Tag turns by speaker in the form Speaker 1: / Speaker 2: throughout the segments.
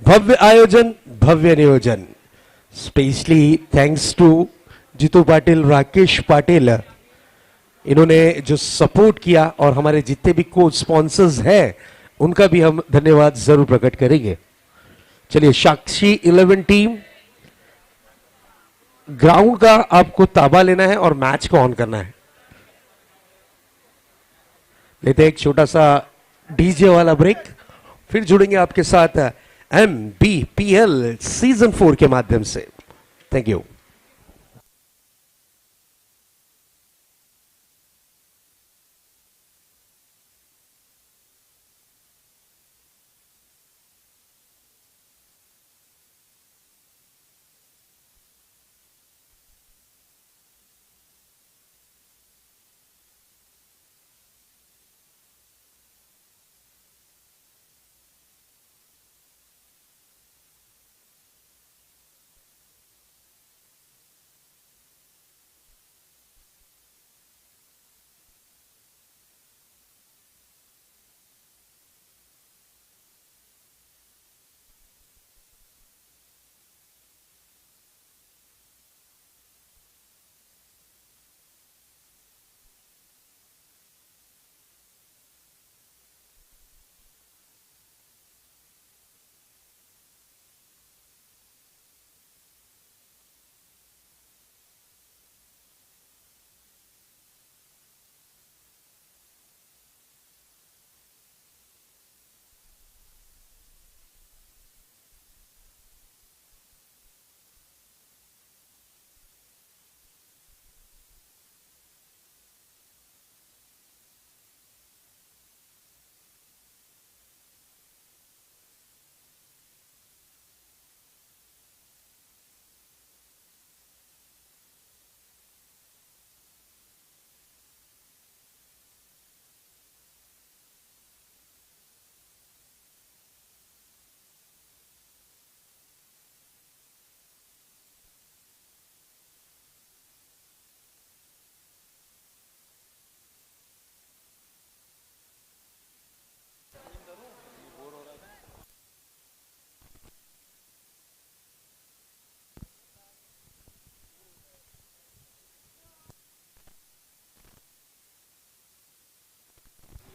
Speaker 1: भव्य आयोजन, भव्य नियोजन। Specially thanks to Jeetu Patil, Rakesh Patil, इन्होंने जो सपोर्ट किया और हमारे जितने भी को स्पॉन्सर्स हैं उनका भी हम धन्यवाद जरूर प्रकट करेंगे। चलिए, साक्षी 11 टीम, ग्राउंड का आपको ताबा लेना है और मैच को ऑन करना है। लेते हैं एक छोटा सा डीजे वाला ब्रेक, फिर जुड़ेंगे आपके साथ MBPL सीजन 4 के माध्यम से। Thank you.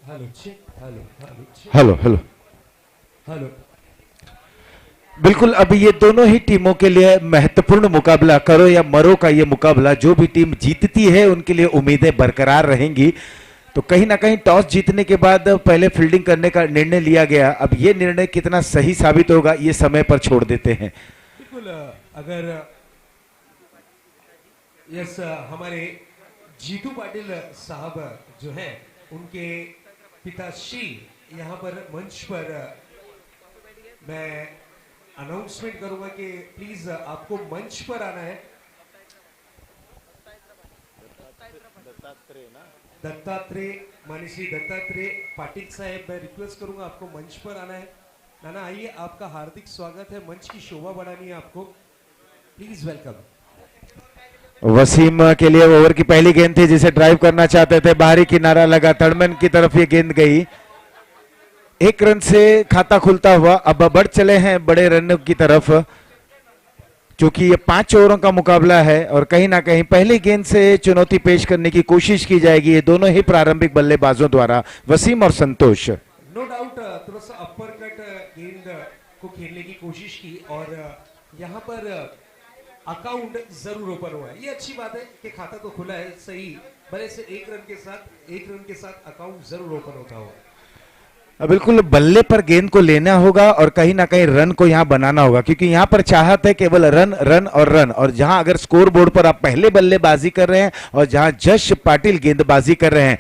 Speaker 1: Hello check, hello hello check,
Speaker 2: hello hello.
Speaker 1: Hello.
Speaker 2: बिल्कुल, अभी ये दोनों ही टीमों के लिए महत्वपूर्ण मुकाबला, करो या मरो का ये मुकाबला, जो भी टीम जीतती है उनके लिए उम्मीदें बरकरार रहेंगी। तो कहीं ना कहीं टॉस जीतने के बाद पहले फील्डिंग करने का निर्णय लिया गया। अब ये निर्णय कितना सही साबित होगा ये समय पर छोड़ देते हैं।
Speaker 1: बिल्कुल, अगर यस, हमारे जीतू पाटिल साहब जो हैं उनके पिताश्री यहाँ पर मंच पर मैं अनाउंसमेंट करूंगा कि प्लीज आपको मंच पर आना है। दत्तात्रेय, माननीय दत्तात्रेय पाटिल साहब, मैं रिक्वेस्ट करूंगा आपको मंच पर आना है। नाना आइए, आपका हार्दिक स्वागत है, मंच की शोभा बढ़ानी है आपको, प्लीज वेलकम।
Speaker 2: वसीम के लिए ओवर की पहली गेंद थी जिसे ड्राइव करना चाहते थे, बाहरी किनारा लगा, थर्डमैन की तरफ ये गेंद गई। एक रन से खाता खुलता हुआ अब बढ़ चले हैं बड़े रन की तरफ, क्योंकि ये 5 ओवरों का मुकाबला है और कहीं ना कहीं पहली गेंद से चुनौती पेश करने की कोशिश की जाएगी ये दोनों ही प्रारंभिक बल्लेबाजों द्वारा, वसीम और संतोष।
Speaker 1: नो डाउट, थोड़ा सा अपर कट गेंद को खेलने की कोशिश की और यहाँ पर अकाउंट जरूर ओपन हुआ है। ये अच्छी बात है कि खाता तो खुला है, सही, भले से एक रन के साथ अकाउंट जरूर ओपन होता हो।
Speaker 2: बिल्कुल, बल्ले पर गेंद को लेना होगा और कहीं ना कहीं रन को यहां बनाना होगा, क्योंकि यहां पर चाहत है केवल रन रन और रन। और जहां अगर स्कोर बोर्ड पर आप पहले बल्लेबाजी कर रहे हैं और जहां जश पाटिल गेंदबाजी कर रहे हैं,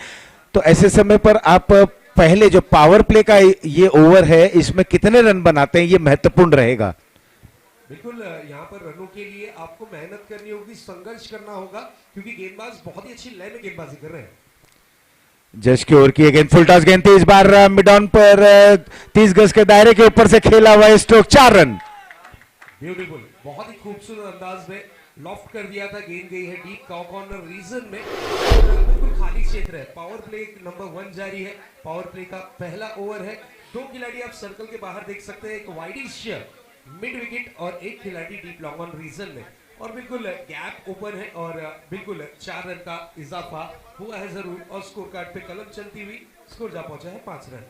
Speaker 2: तो ऐसे समय पर आप पहले जो पावर प्ले का ये ओवर है इसमें कितने रन बनाते हैं ये महत्वपूर्ण रहेगा।
Speaker 1: बिल्कुल, यहाँ पर रनों के लिए आपको मेहनत करनी होगी, संघर्ष करना होगा, क्योंकि गेंदबाज बहुत ही अच्छी लय में गेंदबाजी कर रहे हैं।
Speaker 2: जश की ओर की गेंद फुल टॉस गेंद थी, इस बार मिड ऑन पर 30 गज के दायरे के ऊपर से खेला हुआ स्ट्रोक, 4 रन।
Speaker 1: ब्यूटीफुल, बहुत ही खूबसूरत अंदाज में लॉफ्ट कर दिया था, गेंद गई है डीप कॉर्नर रीजन में, बिल्कुल खाली क्षेत्र है। पावर प्ले नंबर 1 जारी है, पावर प्ले का पहला ओवर है, दो खिलाड़ी आप सर्कल के बाहर देख सकते हैं, एक वाइडिश मिड विकेट और एक खिलाड़ी डीप लॉन्ग ऑन रीजन में, और बिल्कुल गैप ओपन है और बिल्कुल 4 रन का इजाफा हुआ है जरूर, और स्कोर कार्ड पे कलम चलती हुई स्कोर जा पहुंचा है 5 रन।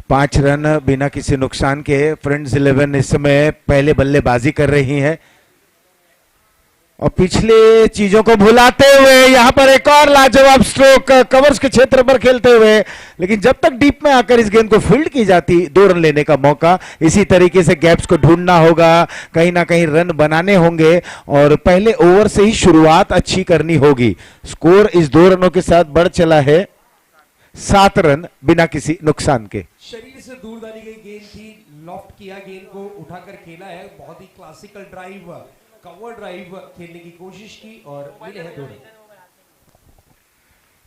Speaker 2: 5 रन बिना किसी नुकसान के फ्रेंड्स 11 इस समय पहले बल्लेबाजी कर रही है, और पिछले चीजों को भुलाते हुए यहां पर एक और लाजवाब स्ट्रोक कवर्स के क्षेत्र पर खेलते हुए, लेकिन जब तक डीप में आकर इस गेंद को फील्ड की जाती 2 रन लेने का मौका। इसी तरीके से गैप्स को ढूंढना होगा, कहीं ना कहीं रन बनाने होंगे, और पहले ओवर से ही शुरुआत अच्छी करनी होगी। स्कोर इस 2 रनों के साथ बढ़ चला है 7 रन बिना किसी नुकसान के।
Speaker 1: शरीर से दूर डाली गई गेंद थी, लॉफ्ट किया, गेंद को उठाकर खेला है, बहुत ही क्लासिकल ड्राइव, कवर ड्राइव खेलने की कोशिश की और मिले हैं 2 रन।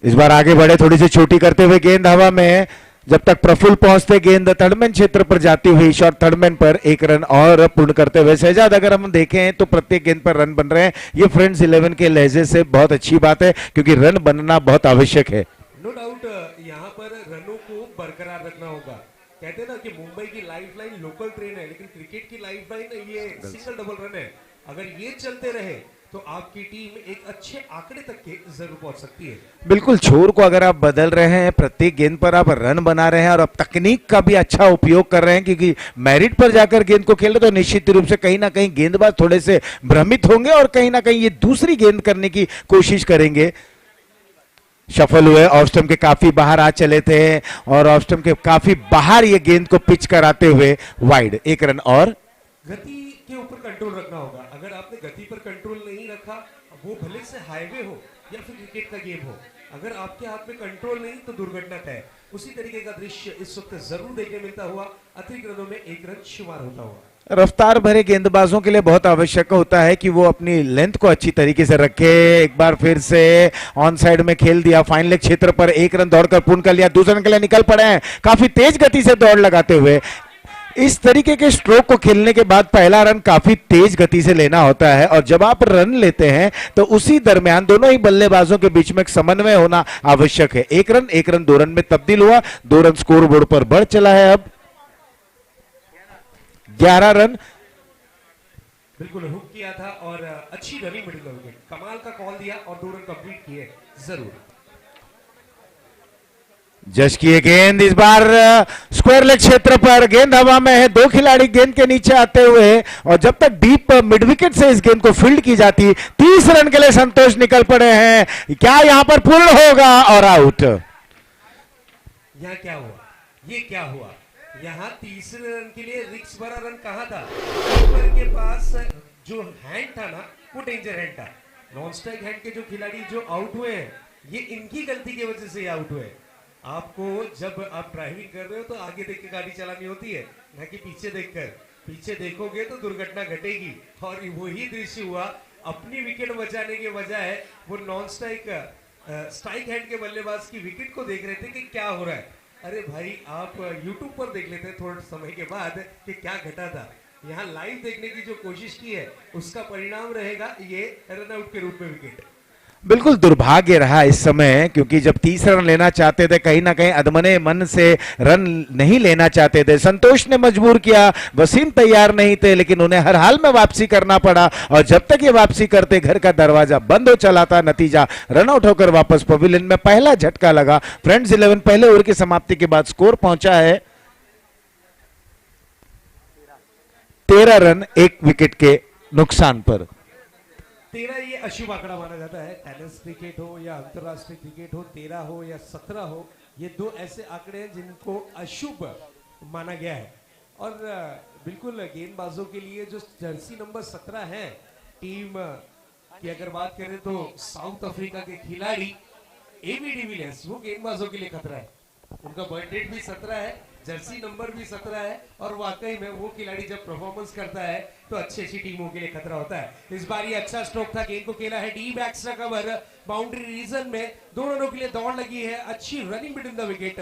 Speaker 2: इस बार आगे बढ़े, थोड़ी सी छोटी करते हुए गेंद हवा में, जब तक प्रफुल्ल पहुंचते गेंद थर्डमैन क्षेत्र पर जाती हुई शॉट थर्डमैन पर 1 रन और पूर्ण करते हुए। शहजाद अगर हम देखें तो प्रत्येक गेंद पर रन बन रहे हैं, ये फ्रेंड्स 11 के लहजे से बहुत अच्छी बात है, क्योंकि रन बनना बहुत आवश्यक है।
Speaker 1: नो डाउट यहाँ पर रनों को बरकरार रखना होगा। कहते हैं ना कि मुंबई की लाइफलाइन लोकल ट्रेन है, लेकिन क्रिकेट की लाइफलाइन ये सिंगल डबल रन है। अगर ये चलते रहे तो आपकी टीम एक अच्छे आंकड़े तक के जरूर पहुंच सकती है।
Speaker 2: बिल्कुल, छोर को अगर आप बदल रहे हैं, प्रत्येक गेंद पर आप रन बना रहे हैं, और आप तकनीक का भी अच्छा उपयोग कर रहे हैं, क्योंकि मैरिट पर जाकर गेंद को खेल रहे तो निश्चित रूप से कहीं ना कहीं गेंदबाज थोड़े से भ्रमित होंगे और कहीं ना कहीं ये दूसरी गेंद करने की कोशिश करेंगे। सफल हुए, ऑफ स्टंप के काफी बाहर आ चले थे, और ऑफ स्टंप के काफी बाहर ये गेंद को पिच कराते हुए वाइड। 1 रन और।
Speaker 1: गति के ऊपर कंट्रोल रखना होगा। अगर आपने गति पर कंट्रोल नहीं रखा, वो भले से हाईवे हो या फिर क्रिकेट का गेम हो, अगर आपके हाथ में कंट्रोल नहीं तो दुर्घटना तय। उसी तरीके का दृश्य इस वक्त जरूर देखने मिलता हुआ, अतिरिक्त रनों में 1 रन शुमार होता हुआ।
Speaker 2: रफ्तार भरे गेंदबाजों के लिए बहुत आवश्यक होता है कि वो अपनी लेंथ को अच्छी तरीके से रखे। एक बार फिर से ऑन साइड में खेल दिया, फाइन लेग क्षेत्र पर 1 रन दौड़कर पूर्ण कर लिया, दूसरे रन के लिए निकल पड़े हैं काफी तेज गति से दौड़ लगाते हुए। इस तरीके के स्ट्रोक को खेलने के बाद पहला रन काफी तेज गति से लेना होता है, और जब आप रन लेते हैं तो उसी दरमियान दोनों ही बल्लेबाजों के बीच में एक समन्वय होना आवश्यक है। 1 रन 2 रन में तब्दील हुआ, 2 रन स्कोर बोर्ड पर बढ़ चला है अब 11 रन।
Speaker 1: बिल्कुल हुक किया था और अच्छी रनिंग मिडिल विकेट, कमाल का कॉल दिया और 2 रन कंप्लीट किए जरूर।
Speaker 2: जश की गेंद इस बार स्क्वायर लेग क्षेत्र पर, गेंद हवा में है, 2 खिलाड़ी गेंद के नीचे आते हुए, और जब तक डीप मिड विकेट से इस गेंद को फील्ड की जाती 30 रन के लिए संतोष निकल पड़े हैं। क्या यहां पर पूर्ण होगा और आउट?
Speaker 1: यहां क्या हुआ, ये क्या हुआ? यहाँ तीसरे रन के लिए रिक्स भरा रन कहा था, कीपर के पास जो हैंड था ना, वो डेंजर हैंड था। नॉन स्ट्राइक हैंड के जो खिलाड़ी जो आउट हुए हैं, ये इनकी गलती की वजह से आउट हुए। आपको जब आप ड्राइविंग कर रहे हो तो आगे देख के गाड़ी चलानी होती है, ना कि पीछे देखकर। पीछे देखोगे तो दुर्घटना घटेगी, और वही दृश्य हुआ। अपनी विकेट बचाने के बजाय वो नॉन स्ट्राइक स्ट्राइक हैंड के बल्लेबाज की विकेट को देख रहे थे कि क्या हो रहा है। अरे भाई, आप YouTube पर देख लेते हैं थोड़े समय के बाद कि क्या घटा था। यहाँ लाइव देखने की जो कोशिश की है, उसका परिणाम रहेगा ये रन आउट के रूप में विकेट।
Speaker 2: बिल्कुल दुर्भाग्य रहा इस समय, क्योंकि जब 30 रन लेना चाहते थे, कहीं ना कहीं अदमने मन से रन नहीं लेना चाहते थे। संतोष ने मजबूर किया, वसीम तैयार नहीं थे, लेकिन उन्हें हर हाल में वापसी करना पड़ा, और जब तक ये वापसी करते घर का दरवाजा बंद हो चला था। नतीजा रन आउट होकर वापस पवेलियन में पहला झटका लगा। फ्रेंड्स 11 पहले ओवर की समाप्ति के बाद स्कोर पहुंचा है 13 रन 1 विकेट के नुकसान पर।
Speaker 1: 13 ये अशुभ आंकड़ा माना जाता है। टेनिस क्रिकेट हो या अंतरराष्ट्रीय क्रिकेट हो, 13 हो या 17 हो, ये 2 ऐसे आंकड़े हैं जिनको अशुभ माना गया है। और बिल्कुल गेंदबाजों के लिए जो जर्सी नंबर 17 है टीम की, अगर बात करें तो साउथ अफ्रीका के खिलाड़ी एबी डिविलियर्स, वो गेंदबाजों के लिए खतरा है। उनका बर्थ डेट भी 17 है, जर्सी नंबर भी 17 है, और वाकई में वो खिलाड़ी जब परफॉर्मेंस करता है तो अच्छी अच्छी टीमों के लिए खतरा होता है। इस बार ये अच्छा स्ट्रोक था, गेंद को खेला है deep extra cover boundary region में, 2 रनों के लिए दौड़ लगी है, अच्छी रनिंग बिटवीन द विकेट,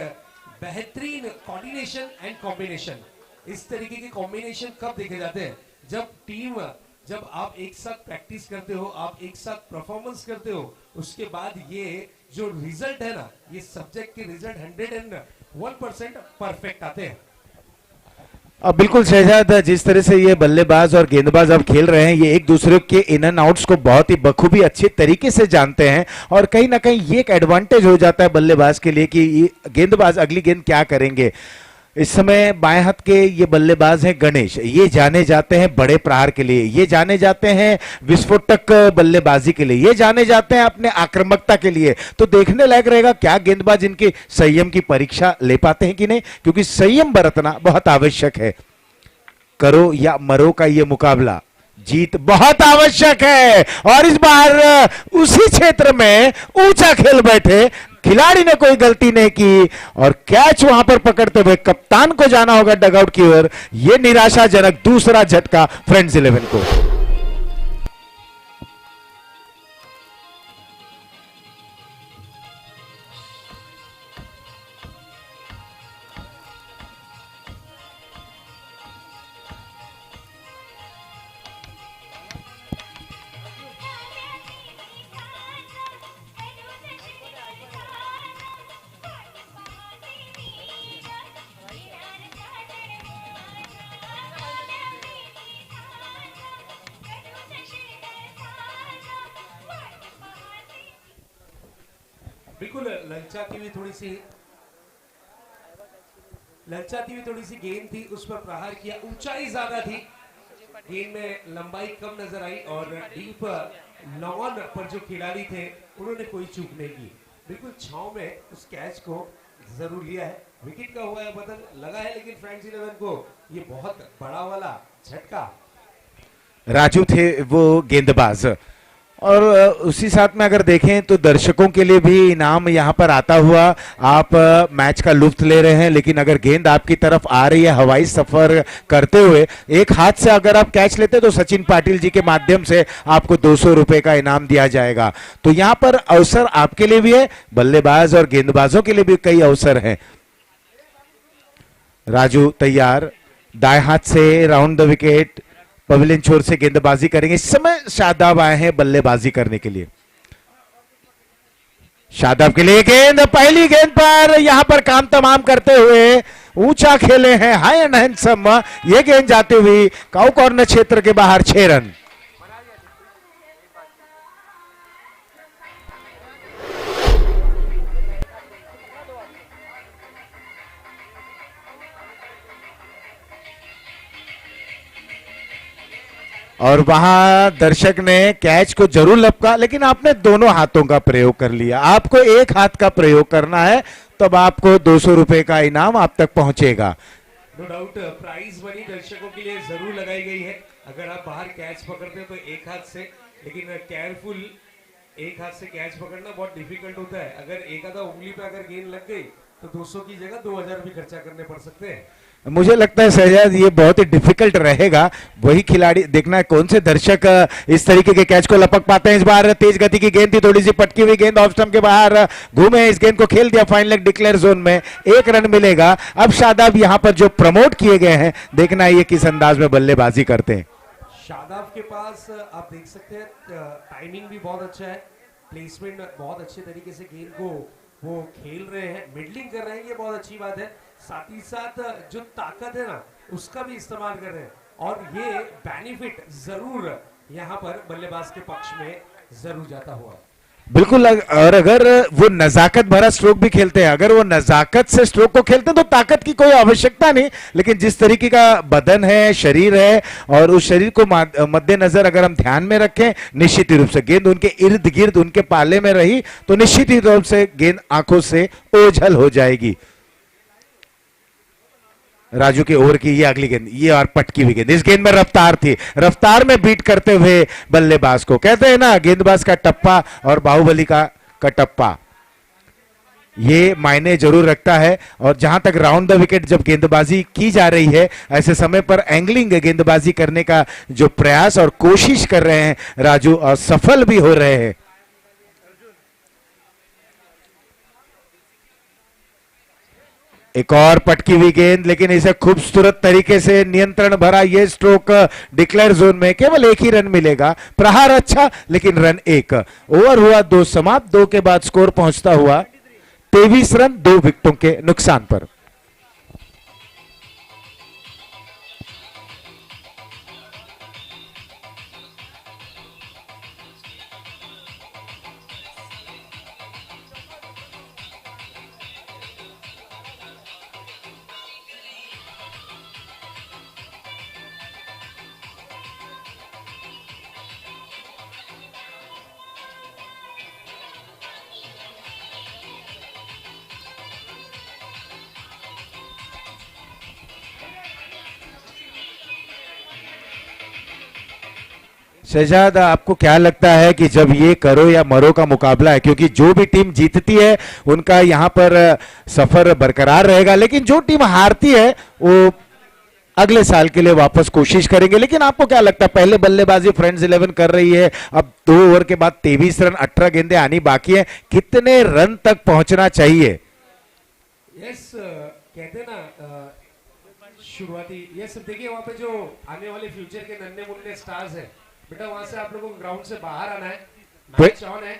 Speaker 1: बेहतरीन कोऑर्डिनेशन एंड कॉम्बिनेशन। इस तरीके के कॉम्बिनेशन कब देखे जाते हैं? जब आप एक साथ प्रैक्टिस करते हो, आप एक साथ परफॉर्मेंस करते हो, उसके बाद ये जो रिजल्ट है ना, ये सब्जेक्ट के रिजल्ट 1% परफेक्ट आते हैं।
Speaker 2: अब बिल्कुल शहजाद, जिस तरह से ये बल्लेबाज और गेंदबाज अब खेल रहे हैं, ये एक दूसरे के इन एंड आउट्स को बहुत ही बखूबी अच्छे तरीके से जानते हैं और कहीं ना कहीं ये एक एडवांटेज हो जाता है बल्लेबाज के लिए कि ये गेंदबाज अगली गेंद क्या करेंगे। इस समय बाएं हाथ के ये बल्लेबाज हैं गणेश, ये जाने जाते हैं बड़े प्रहार के लिए, ये जाने जाते हैं विस्फोटक बल्लेबाजी के लिए, ये जाने जाते हैं अपने आक्रामकता के लिए। तो देखने लायक रहेगा क्या गेंदबाज इनके संयम की परीक्षा ले पाते हैं कि नहीं, क्योंकि संयम बरतना बहुत आवश्यक है। करो या मरो का ये मुकाबला, जीत बहुत आवश्यक है। और इस बार उसी क्षेत्र में ऊंचा खेल बैठे खिलाड़ी ने कोई गलती नहीं की और कैच वहां पर पकड़ते हुए कप्तान को जाना होगा डगआउट की ओर। यह निराशाजनक दूसरा झटका फ्रेंड्स 11 को।
Speaker 1: बिल्कुल ललचाती हुई थोड़ी सी गेंद थी, उस पर प्रहार किया, ऊंचाई ज्यादा थी, गेंद में लंबाई कम नजर आई और डीप लॉन पर जो खिलाड़ी थे उन्होंने कोई चूक नहीं की। बिल्कुल छांव में उस कैच को जरूर लिया है। विकेट का हुआ है बदल लगा है, लेकिन फ्रेंड्स 11 को ये बहुत बड़ा वाला झटका।
Speaker 2: राजू थे वो गेंदबाज और उसी साथ में अगर देखें तो दर्शकों के लिए भी इनाम यहां पर आता हुआ आप मैच का लुत्फ ले रहे हैं। लेकिन अगर गेंद आपकी तरफ आ रही है हवाई सफर करते हुए, एक हाथ से अगर आप कैच लेते तो सचिन पाटिल जी के माध्यम से आपको 200 रुपए का इनाम दिया जाएगा। तो यहां पर अवसर आपके लिए भी है, बल्लेबाज और गेंदबाजों के लिए भी कई अवसर हैं। राजू तैयार, दाएं हाथ से राउंड द विकेट पवेलियन छोर से गेंदबाजी करेंगे। इस समय शादाब आए हैं बल्लेबाजी करने के लिए। शादाब के लिए गेंद, पहली गेंद पर यहां पर काम तमाम करते हुए ऊंचा खेले हैं, हाई एंड हैंडसम। ये गेंद जाती हुई काउ कॉर्नर क्षेत्र के बाहर 6 रन। और वहां दर्शक ने कैच को जरूर लपका, लेकिन आपने दोनों हाथों का प्रयोग कर लिया। आपको एक हाथ का प्रयोग करना है, तब आपको 200 रुपए का इनाम आप तक पहुंचेगा।
Speaker 1: नो डाउट प्राइज मनी दर्शकों के लिए जरूर लगाई गई है। अगर आप बाहर कैच पकड़ते हैं तो एक हाथ से, लेकिन केयरफुल, एक हाथ से कैच पकड़ना बहुत डिफिकल्ट होता है। अगर एक आधा उंगली पे अगर गेंद लग गई तो 200 की जगह 2000 भी खर्चा करने पड़ सकते हैं।
Speaker 2: मुझे लगता है शहजाद ये बहुत ही डिफिकल्ट रहेगा। वही खिलाड़ी देखना है कौन से दर्शक इस तरीके के कैच को लपक पाते हैं। इस बार तेज गति की गेंद थी, थोड़ी सी पटकी हुई गेंद ऑफ स्टंप के बाहर घूमे, इस गेंद को खेल दिया फाइन लेग डिक्लेयर जोन में, 1 रन मिलेगा। अब शादाब यहां पर जो प्रमोट किए गए हैं, देखना है ये किस अंदाज में बल्लेबाजी करते हैं।
Speaker 1: शादाब के पास आप देख सकते हैं टाइमिंग भी बहुत अच्छा है, प्लेसमेंट बहुत अच्छे तरीके से गेंद को वो खेल रहे हैं, मिडलिंग कर रहे हैं, ये बहुत अच्छी बात है। साथ ही साथ जो ताकत है ना उसका भी इस्तेमाल कर रहे हैं और ये बेनिफिट जरूर यहाँ पर बल्लेबाज के पक्ष में जरूर जाता हुआ।
Speaker 2: बिल्कुल। और अगर वो नजाकत भरा स्ट्रोक भी खेलते हैं, अगर वो नजाकत से स्ट्रोक को खेलते हैं तो ताकत की कोई आवश्यकता नहीं, लेकिन जिस तरीके का बदन है, शरीर है, और उस शरीर को मद्देनजर अगर हम ध्यान में रखें, निश्चित रूप से गेंद उनके इर्द गिर्द उनके पाले में रही तो निश्चित ही रूप से गेंद आंखों से ओझल हो जाएगी। राजू के ओवर की ये अगली गेंद, ये और पटकी हुई गेंद, इस गेंद में रफ्तार थी, रफ्तार में बीट करते हुए बल्लेबाज को, कहते हैं ना गेंदबाज का टप्पा और बाहुबली का कटप्पा, ये मायने जरूर रखता है। और जहां तक राउंड द विकेट जब गेंदबाजी की जा रही है, ऐसे समय पर एंगलिंग गेंदबाजी करने का जो प्रयास और कोशिश कर रहे हैं राजू, और सफल भी हो रहे हैं। एक और पटकी हुई गेंद, लेकिन इसे खूबसूरत तरीके से नियंत्रण भरा ये स्ट्रोक डिक्लेयर जोन में, केवल 1 ही रन मिलेगा। प्रहार अच्छा, लेकिन रन 1। ओवर हुआ 2 समाप्त, 2 के बाद स्कोर पहुंचता हुआ 23 रन 2 विकेटों के नुकसान पर। शहजाद, आपको क्या लगता है कि जब ये करो या मरो का मुकाबला है, क्योंकि जो भी टीम जीतती है उनका यहां पर सफर बरकरार रहेगा, लेकिन जो टीम हारती है वो अगले साल के लिए वापस कोशिश करेंगे, लेकिन आपको क्या लगता है पहले बल्लेबाजी फ्रेंड्स 11 कर रही है, अब 2 ओवर के बाद 23 रन 18 गेंदें आनी बाकी है, कितने रन तक पहुंचना चाहिए?
Speaker 1: यस, कहते ना शुरुआती, यस देखिए वहां पे जो आने वाले फ्यूचर के नन्हे मुन्ने स्टार्स हैं बेटा, वहां से आप लोगों को ग्राउंड से बाहर आना है, मैच ऑन है।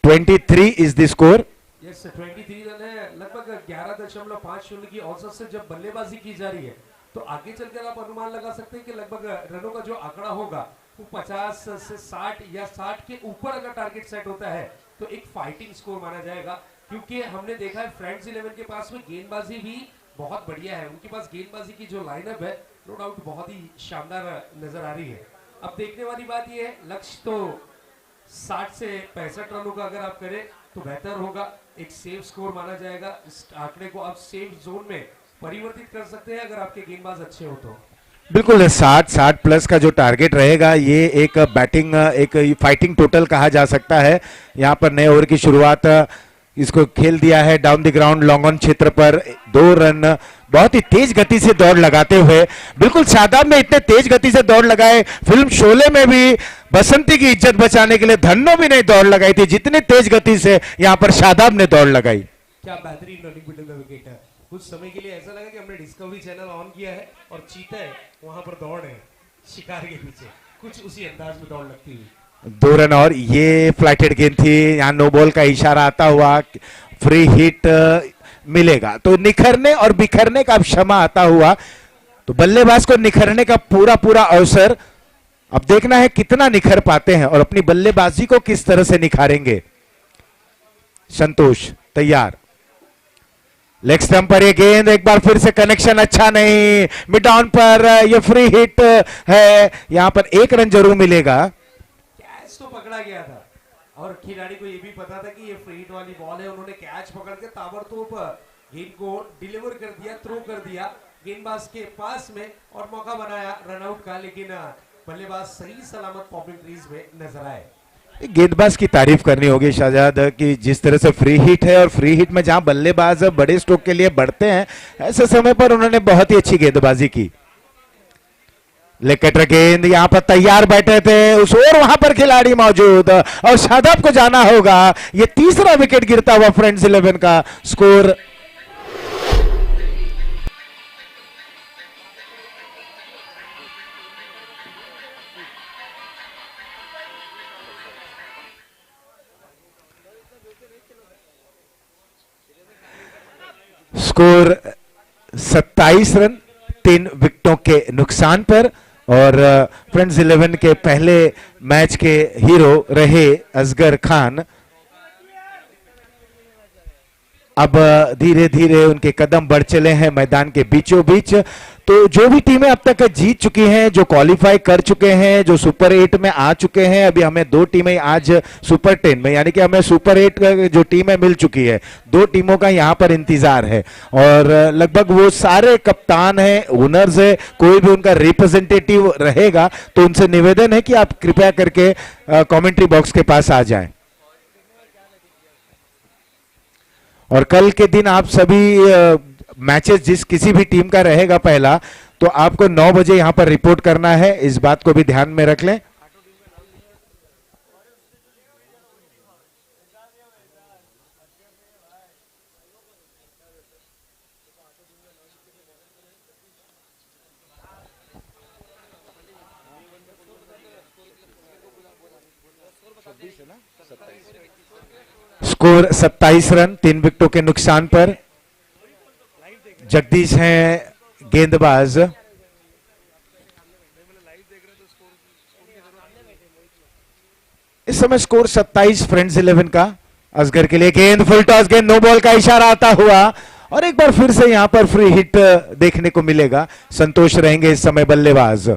Speaker 2: 23 is the score.
Speaker 1: Yes 23 run है, लगभग 11.50 की औसत से जब बल्लेबाजी की जा रही है तो आगे चलकर आप अनुमान लगा सकते हैं कि लगभग रनों का जो आंकड़ा होगा वो 50 से 60 या 60 के ऊपर अगर टारगेट सेट होता है तो एक फाइटिंग स्कोर माना जाएगा, क्योंकि हमने देखा है फ्रेंड्स 11 के पास में गेंदबाजी भी बहुत बढ़िया है, उनके पास गेंदबाजी की जो लाइनअप है नो डाउट बहुत ही शानदार नजर आ रही है। अब देखने वाली बात यह है, लक्ष्य तो 60 से 65 रनों का अगर आप करें तो बेहतर होगा, एक सेफ स्कोर माना जाएगा। इस आंकड़े को आप सेफ जोन में परिवर्तित कर सकते हैं अगर आपके गेंदबाज अच्छे हो तो।
Speaker 2: बिल्कुल 60 प्लस का जो टारगेट रहेगा ये एक बैटिंग, एक फाइटिंग टोटल कहा जा सकता है। यहां पर नए ओवर की शुरुआत इसको खेल दिया है down the ground long on क्षेत्र पर, 2 रन बहुत ही तेज गति से दौड़ लगाते हुए, बिल्कुल शादाब ने इतने तेज गति से दौड़ लगाए, फिल्म शोले में भी बसंती की इज्जत बचाने के लिए धन्नो भी नहीं दौड़ लगाई थी, जितनी तेज गति से यहां पर शादाब ने दौड़ लगाई।
Speaker 1: क्या बेहतरीन रनिंग बिटवीन द विकेट है। कुछ समय के लिए ऐसा लगा कि हमने डिस्कवरी चैनल ऑन किया है और चीता है वहां पर दौड़ है शिकार के पीछे, कुछ उसी अंदाज में दौड़ लगती हुई।
Speaker 2: 2 रन और ये फ्लाइटेड गेंद थी, यहां नो बॉल का इशारा आता हुआ, फ्री हिट मिलेगा तो निखरने और बिखरने का क्षमा आता हुआ, तो बल्लेबाज को निखरने का पूरा पूरा अवसर। अब देखना है कितना निखर पाते हैं और अपनी बल्लेबाजी को किस तरह से निखारेंगे। संतोष तैयार, लेग स्टंप पर ये गेंद, एक बार फिर से कनेक्शन अच्छा नहीं, मिड ऑन पर ये फ्री हिट है, यहां पर 1 रन जरूर मिलेगा।
Speaker 1: कैच तो पकड़ा गया था और खिलाड़ी को ये भी पता था कि ये फ्री हिट वाली बॉल है, उन्होंने कैच पकड़ के ताबड़तोड़ गेंद को डिलीवर कर दिया, थ्रो कर दिया गेंदबाज के पास में और मौका बनाया रनआउट का, लेकिन बल्लेबाज सही सलामत पॉपिंग क्रीज में नजर आए।
Speaker 2: गेंदबाज की तारीफ करनी होगी शाहजाद कि जिस तरह से फ्री हिट है और फ्री हिट में जहां बल्लेबाज बड़े स्ट्रोक के लिए बढ़ते हैं, ऐसे समय पर उन्होंने बहुत ही अच्छी गेंदबाजी की। लेग गेंद यहां पर तैयार बैठे थे उस ओर, वहां पर खिलाड़ी मौजूद और शादाब को जाना होगा। यह तीसरा विकेट गिरता हुआ फ्रेंड्स 11 का स्कोर। स्कोर 27 रन 3 विकेटों के नुकसान पर, और फ्रेंड्स 11 के पहले मैच के हीरो रहे असगर खान अब धीरे धीरे उनके कदम बढ़ चले हैं मैदान के बीचों बीच। तो जो भी टीमें अब तक जीत चुकी हैं, जो क्वालिफाई कर चुके हैं, जो सुपर 8 में आ चुके हैं, अभी हमें 2 टीमें आज सुपर 10 में, यानी कि हमें सुपर 8 जो टीमें मिल चुकी है, 2 टीमों का यहां पर इंतजार है और लगभग वो सारे कप्तान हैं, ओनर्स है, कोई भी उनका रिप्रेजेंटेटिव रहेगा तो उनसे निवेदन है कि आप कृपया करके कमेंट्री बॉक्स के पास आ जाएं। और कल के दिन आप सभी मैचेस जिस किसी भी टीम का रहेगा पहला, तो आपको 9 बजे यहां पर रिपोर्ट करना है, इस बात को भी ध्यान में रख लें। स्कोर 27 रन 3 विकेटों के नुकसान पर। जगदीश हैं गेंदबाज। इस समय स्कोर 27 फ्रेंड्स 11 का। असगर के लिए गेंद फुल टॉस, गेंद नो बॉल का इशारा आता हुआ और एक बार फिर से यहां पर फ्री हिट देखने को मिलेगा। संतोष रहेंगे इस समय बल्लेबाज।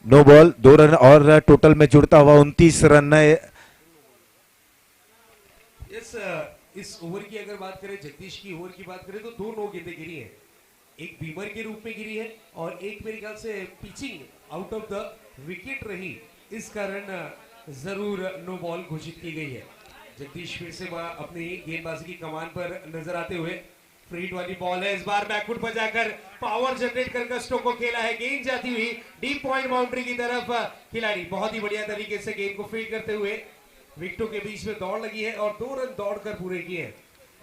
Speaker 2: नो बॉल, 2 रन और टोटल में जुड़ता हुआ 29 रन।
Speaker 1: इस ओवर की अगर बात करें, जगदीश की ओवर की बात करें तो 2 नो गेंदें गिरी है। एक बीमर के रूप में गिरी है और एक मेरे ख्याल से pitching out of the wicket रही, इस कारण जरूर नो बॉल घोषित की गई है। जगदीश फिर से अपनी गेंदबाजी की कमान पर नजर आते हुए। फ्री हिट वाली बॉल है, इस बार बैकफुट पर जाकर पावर जनरेट कर कस्टो को खेला है। गेंद जाती हुई डीप पॉइंट बाउंड्री की तरफ। खिलाड़ी बहुत ही बढ़िया तरीके से गेंद को फील्ड करते हुए विकेटों के बीच में दौड़ लगी है और 2 रन दौड़कर पूरे किए हैं।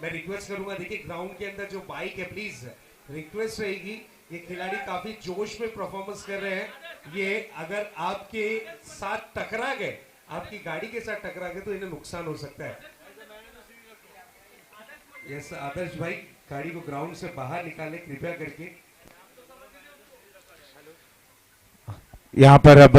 Speaker 1: मैं रिक्वेस्ट करूंगा, देखिए ग्राउंड के अंदर जो बाइक है, प्लीज रिक्वेस्ट रहेगी, ये खिलाड़ी काफी जोश में परफॉर्मेंस कर रहे हैं। ये अगर आपके साथ टकरा गए, आपकी गाड़ी के साथ टकरा गए तो इन्हें नुकसान हो सकता है। यस आदर्श भाई, गाड़ी को ग्राउंड से बाहर निकालें कृपया करके।
Speaker 2: यहां पर अब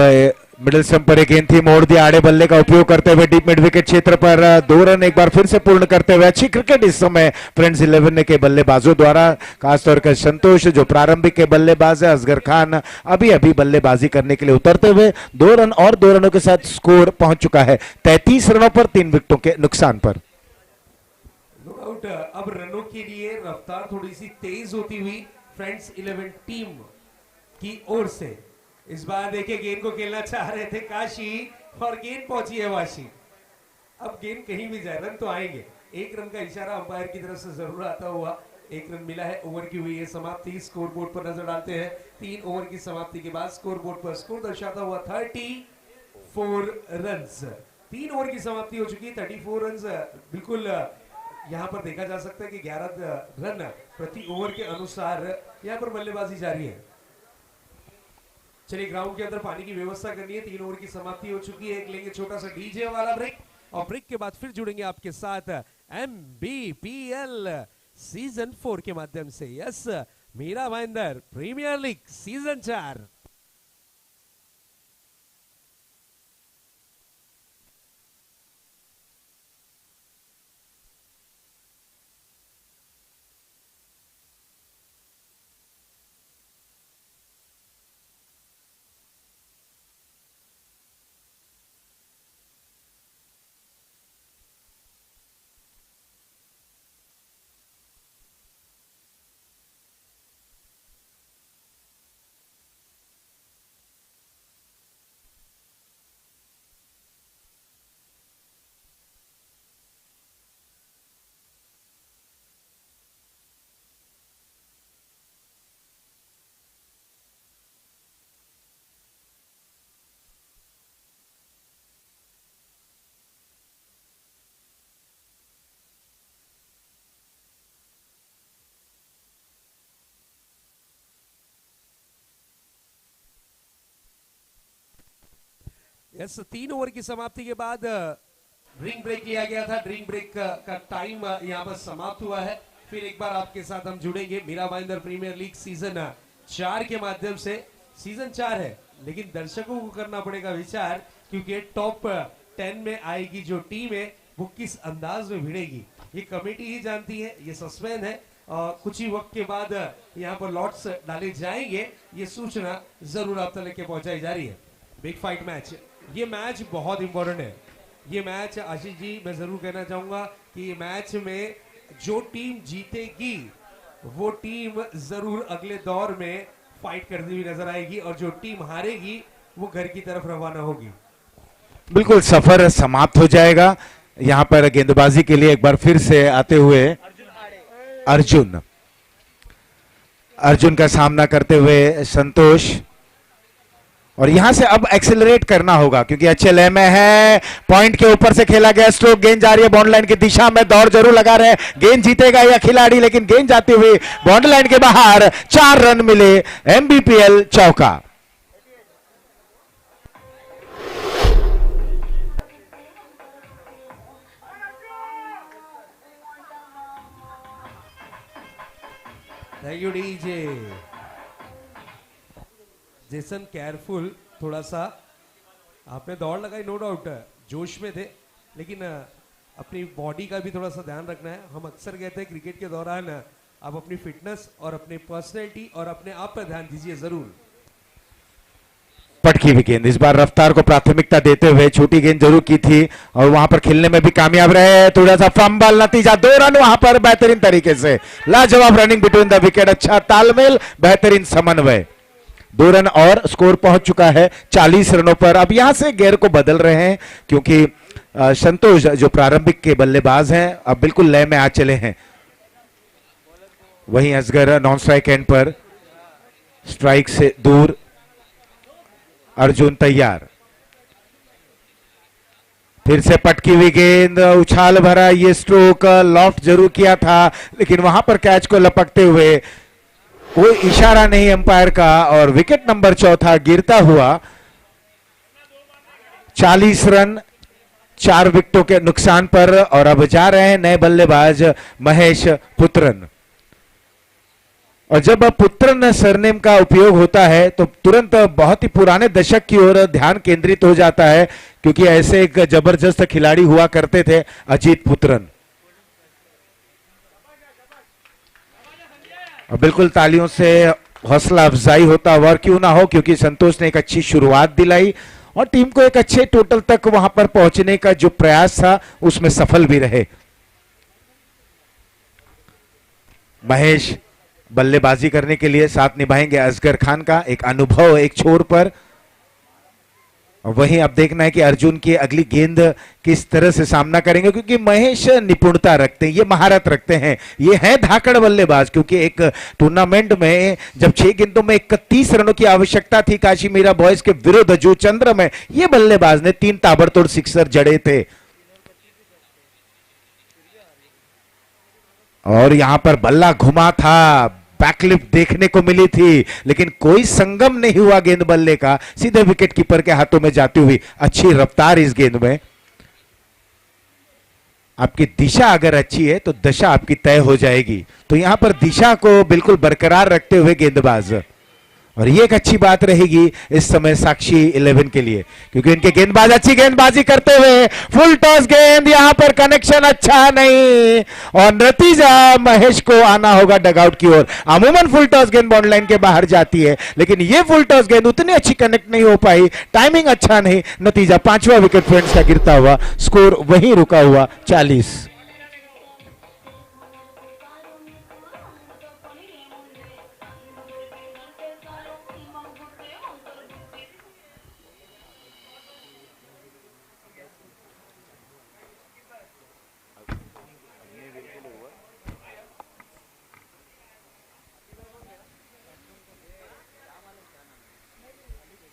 Speaker 2: मिडिल स्टंप पर एक गेंद थी, मोड़ दिया आड़े बल्ले का उपयोग करते हुए डीप मिड विकेट क्षेत्र पर 2 रन एक बार फिर से पूर्ण करते हुए। अच्छी क्रिकेट इस समय फ्रेंड्स 11 के बल्लेबाजों द्वारा, खासतौर पर संतोष जो प्रारंभिक के बल्लेबाज है, असगर खान अभी अभी बल्लेबाजी करने के लिए उतरते हुए 2 रन और 2 रनों के साथ स्कोर पहुंच चुका है 33 रनों पर 3 विकेटों के नुकसान पर।
Speaker 1: नो डाउट अब रनों के लिए रफ्तार थोड़ी सी तेज होती हुई फ्रेंड्स 11 टीम की ओर से। इस बार देखिए गेंद को खेलना चाह रहे थे काशी और गेंद पहुंची है वाशी। अब गेंद कहीं भी जाए रन तो आएंगे। 1 रन का इशारा अंपायर की तरफ से जरूर आता हुआ। 1 रन मिला है। ओवर की हुई है समाप्ति। स्कोर बोर्ड पर नजर डालते हैं। 3 ओवर की समाप्ति के बाद स्कोर बोर्ड पर स्कोर दर्शाता हुआ 34 रन। 3 ओवर की समाप्ति हो चुकी है। 34 रन बिल्कुल यहां पर देखा जा सकता है कि 11 रन प्रति ओवर के अनुसार यहां पर बल्लेबाजी जारी है। चलिए ग्राउंड के अंदर पानी की व्यवस्था करनी है। 3 ओवर की समाप्ति हो चुकी है। एक लेंगे छोटा सा डीजे वाला ब्रेक और ब्रेक के बाद फिर जुड़ेंगे आपके साथ MBPL सीजन 4 के माध्यम से। Yes, Mira Bhayandar premier league season 4। Yes, 3 over की समाप्ति के बाद ड्रिंक ब्रेक लिया गया था। ड्रिंक ब्रेक का टाइम यहाँ पर समाप्त हुआ है। फिर एक बार आपके साथ हम जुड़ेंगे Mira Bhayandar premier league season 4 के माध्यम से। सीजन 4 है लेकिन दर्शकों को करना पड़ेगा विचार, क्योंकि टॉप 10 में आएगी जो टीम है वो किस अंदाज में भिड़ेगी ये कमेटी ही जानती है। ये सस्पेंस है और कुछ ही वक्त के बाद यहाँ पर लॉट्स डाले जाएंगे। ये सूचना जरूर आप तक के पहुंचाई जा रही है। बिग फाइट मैच, ये मैच बहुत इंपॉर्टेंट है। ये मैच आशीष जी मैं जरूर कहना चाहूंगा कि ये मैच में जो टीम जीतेगी वो टीम जरूर अगले दौर में फाइट करती हुई नजर आएगी और जो टीम हारेगी वो घर की तरफ रवाना होगी।
Speaker 2: बिल्कुल सफर समाप्त हो जाएगा। यहां पर गेंदबाजी के लिए एक बार फिर से आते हुए अर्जुन का सामना करते हुए संतोष, और यहां से अब एक्सेलरेट करना होगा क्योंकि अच्छे लय में है। पॉइंट के ऊपर से खेला गया स्ट्रोक, गेंद जा रही है बाउंड्री लाइन की दिशा में। दौड़ जरूर लगा रहे, गेंद जीतेगा या खिलाड़ी, लेकिन गेंद जाती हुई बाउंड्री लाइन के बाहर। 4 रन मिले, MBPL चौका।
Speaker 1: Thank you DJ. Jason careful थोड़ा सा, आपने दौड़ लगाई नो डाउट, जोश में थे, लेकिन अपनी बॉडी का भी थोड़ा सा ध्यान रखना है। हम अक्सर कहते हैं क्रिकेट के दौरान आप अपनी फिटनेस और अपनी पर्सनैलिटी और अपने आप पर ध्यान दीजिए जरूर।
Speaker 2: पटकी हुई गेंद, इस बार रफ्तार को प्राथमिकता देते हुए छोटी गेंद जरूर की थी और वहां पर खेलने में भी कामयाब रहे। थोड़ा सा फंबल, नतीजा 2 रन वहां पर बेहतरीन तरीके से, लाजवाब रनिंग बिटवीन द विकेट, अच्छा तालमेल, बेहतरीन समन्वय। 2 रन और स्कोर पहुंच चुका है 40 रनों पर। अब यहां से गेयर को बदल रहे हैं क्योंकि संतोष जो प्रारंभिक के बल्लेबाज हैं अब बिल्कुल लय में आ चले हैं। वहीं असगर नॉन स्ट्राइक एंड पर, स्ट्राइक से दूर। अर्जुन तैयार, फिर से पटकी हुई गेंद, उछाल भरा ये स्ट्रोक, लॉफ्ट जरूर किया था लेकिन वहां पर कैच को लपकते हुए कोई इशारा नहीं अंपायर का और विकेट नंबर 4 गिरता हुआ। 40 रन 4 विकेटों के नुकसान पर और अब जा रहे हैं नए बल्लेबाज महेश पुत्रन। और जब पुत्रन सरनेम का उपयोग होता है तो तुरंत बहुत ही पुराने दशक की ओर ध्यान केंद्रित हो जाता है क्योंकि ऐसे एक जबरदस्त खिलाड़ी हुआ करते थे अजीत पुत्रन। और बिल्कुल तालियों से हौसला अफजाई होता हुआ और क्यों ना हो, क्योंकि संतोष ने एक अच्छी शुरुआत दिलाई और टीम को एक अच्छे टोटल तक वहां पर पहुंचने का जो प्रयास था उसमें सफल भी रहे। महेश बल्लेबाजी करने के लिए साथ निभाएंगे असगर खान का, एक अनुभव एक छोर पर। वहीं अब देखना है कि अर्जुन की अगली गेंद किस तरह से सामना करेंगे क्योंकि महेश निपुणता रखते हैं, ये महारत रखते हैं, ये है धाकड़ बल्लेबाज। क्योंकि एक टूर्नामेंट में जब 6 गेंदों में 31 रनों की आवश्यकता थी काशी मीरा बॉयज के विरुद्ध जो चंद्र में, ये बल्लेबाज ने 3 ताबड़तोड़ सिक्सर जड़े थे। और यहां पर बल्ला घुमा था, बैकलिफ्ट देखने को मिली थी लेकिन कोई संगम नहीं हुआ गेंद बल्ले का, सीधे विकेट कीपर के हाथों में जाती हुई। अच्छी रफ्तार इस गेंद में। आपकी दिशा अगर अच्छी है तो दशा आपकी तय हो जाएगी, तो यहां पर दिशा को बिल्कुल बरकरार रखते हुए गेंदबाज, और ये एक अच्छी बात रहेगी इस समय साक्षी 11 के लिए क्योंकि इनके गेंदबाज अच्छी गेंदबाजी करते हुए। फुल टॉस गेंद, यहां पर कनेक्शन अच्छा नहीं और नतीजा महेश को आना होगा डगआउट की ओर। अमूमन फुल टॉस गेंद बाउंड्री लाइन के बाहर जाती है लेकिन ये फुल टॉस गेंद उतनी अच्छी कनेक्ट नहीं हो पाई, टाइमिंग अच्छा नहीं, नतीजा 5वां विकेट फ्रेंड्स का गिरता हुआ, स्कोर वहीं रुका हुआ 40।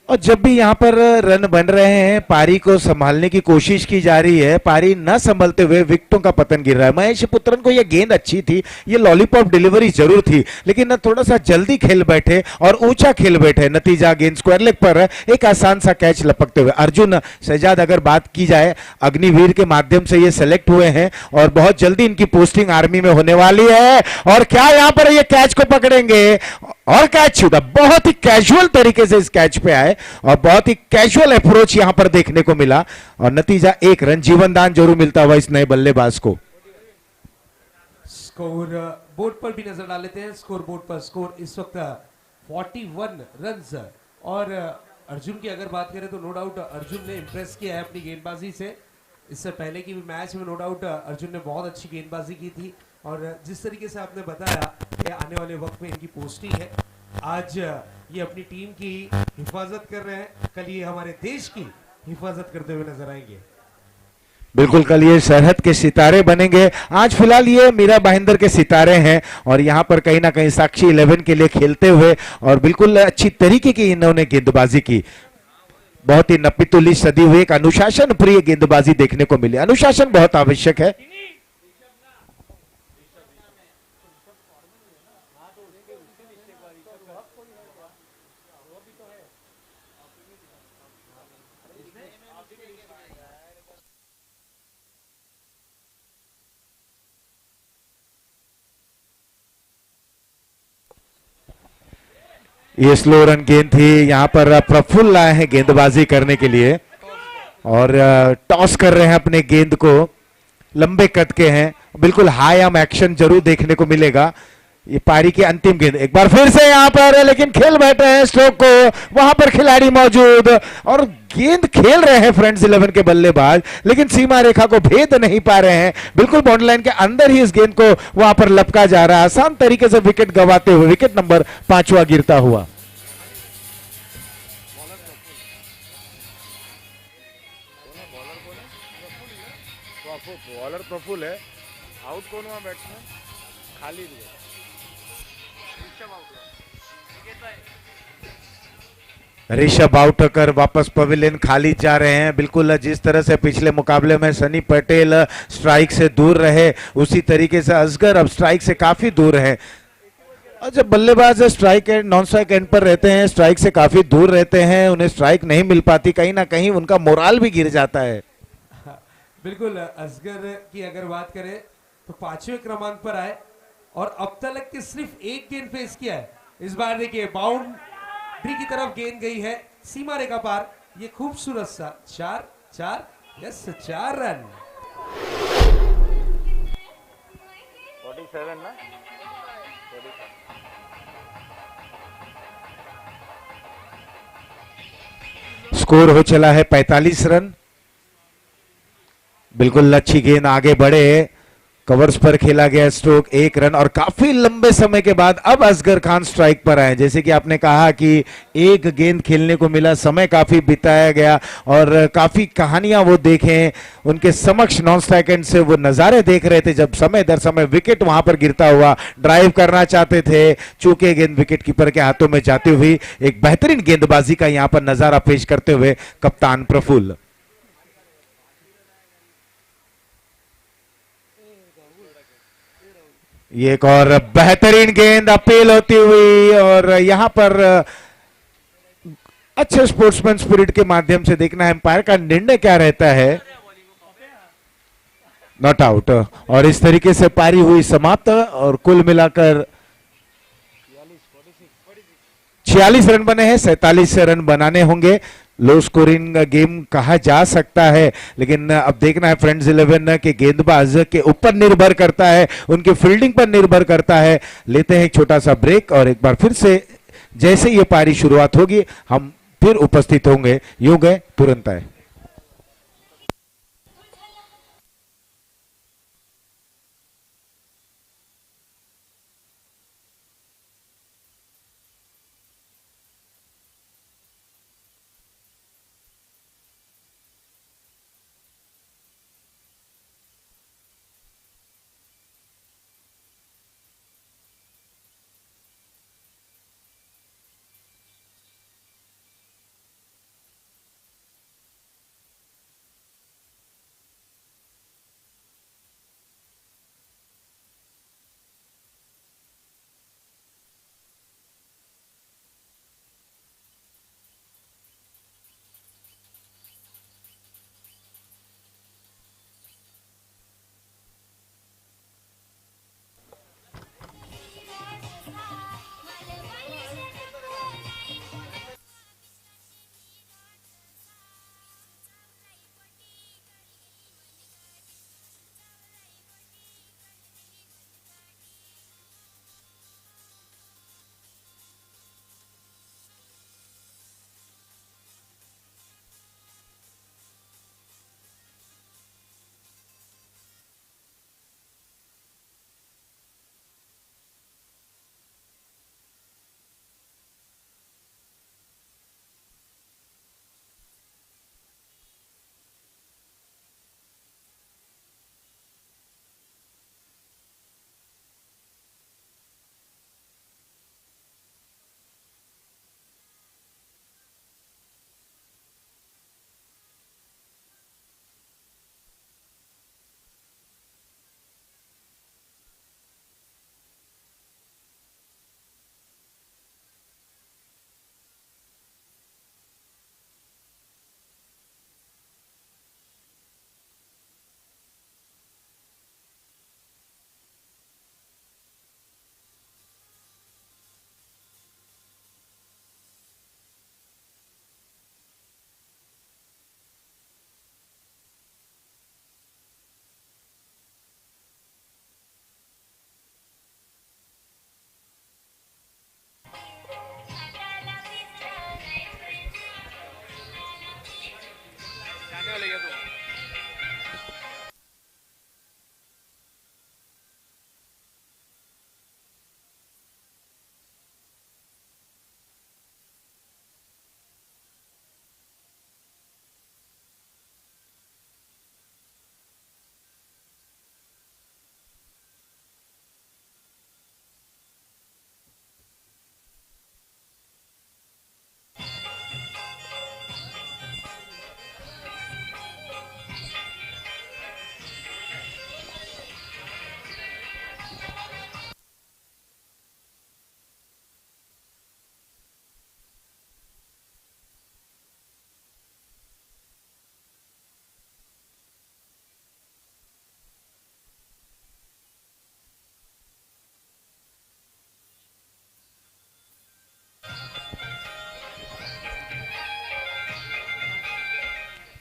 Speaker 2: और जब भी यहां पर रन बन रहे हैं पारी को संभालने की कोशिश की जा रही है, पारी न संभलते हुए विकेटों का पतन गिर रहा है। महेश पुत्रन को यह गेंद अच्छी थी, ये लॉलीपॉप डिलीवरी जरूर थी लेकिन न थोड़ा सा जल्दी खेल बैठे और ऊंचा खेल बैठे, नतीजा गेंद स्क्वायर लेग पर एक आसान सा कैच लपकते हुए। अर्जुन शहजाद अगर बात की जाए अग्निवीर के माध्यम से ये सेलेक्ट हुए हैं और बहुत जल्दी इनकी पोस्टिंग आर्मी में होने वाली है और क्या यहां पर ये कैच को पकड़ेंगे और कैच छूटा। बहुत ही कैजुअल तरीके से इस कैच पे आए और बहुत ही कैजुअल अप्रोच यहां पर देखने को मिला और नतीजा 1 रन जीवनदान जरूर मिलता हुआ इस नए बल्लेबाज को।
Speaker 1: स्कोर बोर्ड पर भी नजर डाल लेते हैं। स्कोर बोर्ड पर स्कोर इस वक्त 41 रन्स और अर्जुन की अगर बात करें तो नो डाउट अर्जुन ने इंप्रेस किया है अपनी गेंदबाजी से। इससे पहले की भी मैच में नो डाउट अर्जुन ने बहुत अच्छी गेंदबाजी की थी और जिस तरीके से आपने बताया कि आने वाले वक्त में इनकी पोस्टिंग है, आज ये अपनी टीम की हिफाजत कर रहे हैं, कल ये हमारे देश की हिफाजत करते हुए नजर आएंगे।
Speaker 2: बिल्कुल कल ये सरहद के सितारे बनेंगे। आज फिलहाल ये मीरा भाईंदर के सितारे हैं और यहां पर कहीं ना कहीं साक्षी 11 के लिए खेलते हुए और बिल्कुल अच्छी तरीके की इन्होंने गेंदबाजी की। बहुत ही नपीतुली सदी हुई एक अनुशासन प्रिय गेंदबाजी देखने को मिली। अनुशासन बहुत आवश्यक है। ये स्लो रन गेंद थी। यहाँ पर प्रफुल्ल आए हैं गेंदबाजी करने के लिए और टॉस कर रहे हैं अपने गेंद को। लंबे कद के हैं, बिल्कुल हाई आर्म एक्शन जरूर देखने को मिलेगा। ये पारी की अंतिम गेंद एक बार फिर से यहाँ पर, लेकिन खेल बैठे हैं स्ट्रोक को, वहां पर खिलाड़ी मौजूद और गेंद खेल रहे हैं फ्रेंड्स 11 के बल्लेबाज, लेकिन सीमा रेखा को भेद नहीं पा रहे हैं। बिल्कुल बाउंड्री लाइन के अंदर ही इस गेंद को वहां पर लपका जा रहा है, आसान तरीके से विकेट गंवाते हुए। विकेट नंबर 5वां गिरता हुआ। बॉलर प्रफुल्ल है, आउट कौन हुआ बैट्समैन? खाली ऋषभ आउट होकर वापस पवेलियन खाली जा रहे हैं। बिल्कुल जिस तरह से पिछले मुकाबले में सनी पटेल स्ट्राइक से दूर रहे, उसी तरीके से असगर अब स्ट्राइक से काफी दूर है। और जब बल्लेबाज strike and non strike and पर रहते हैं, स्ट्राइक से काफी दूर रहते हैं, उन्हें स्ट्राइक नहीं मिल पाती, कहीं ना कहीं उनका मोराल भी गिर जाता है।
Speaker 1: बिल्कुल असगर की अगर बात करें तो 5वें क्रमांक पर आए और अब तक के सिर्फ एक गेंद फेस किया है। इस बार देखिए बाउंड्री की तरफ गेंद गई है, सीमा रेखा पार। ये खूबसूरत सा 4 रन।
Speaker 2: 47 ना? स्कोर हो चला है 45 रन। बिल्कुल अच्छी गेंद आगे बढ़े, कवर्स पर खेला गया स्ट्रोक, 1 रन और काफी लंबे समय के बाद अब असगर खान स्ट्राइक पर आए। जैसे कि आपने कहा कि एक गेंद खेलने को मिला, समय काफी बिताया गया और काफी कहानियां वो देखें, उनके समक्ष नॉन स्ट्राइक एंड से वो नजारे देख रहे थे जब समय दर समय विकेट वहां पर गिरता हुआ। ड्राइव करना चाहते थे, चूके गेंद विकेट कीपर के हाथों में जाती हुई। एक बेहतरीन गेंदबाजी का यहां पर नजारा पेश करते हुए कप्तान प्रफुल्ल। ये एक और बेहतरीन गेंद अपील होती हुई और यहां पर अच्छे स्पोर्ट्समैन स्पिरिट के माध्यम से देखना है एम्पायर का निर्णय क्या रहता है। नॉट आउट और इस तरीके से पारी हुई समाप्त और कुल मिलाकर 46 रन बने हैं। 47 रन बनाने होंगे, लो स्कोरिंग गेम कहा जा सकता है, लेकिन अब देखना है फ्रेंड्स 11 के गेंदबाज के ऊपर निर्भर करता है, उनकी फील्डिंग पर निर्भर करता है। लेते हैं एक छोटा सा ब्रेक और एक बार फिर से जैसे ये पारी शुरुआत होगी हम फिर उपस्थित होंगे। यूं गए तुरंत आए।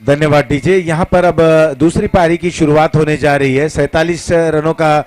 Speaker 2: धन्यवाद डीजे। यहां पर अब दूसरी पारी की शुरुआत होने जा रही है। 47 रनों का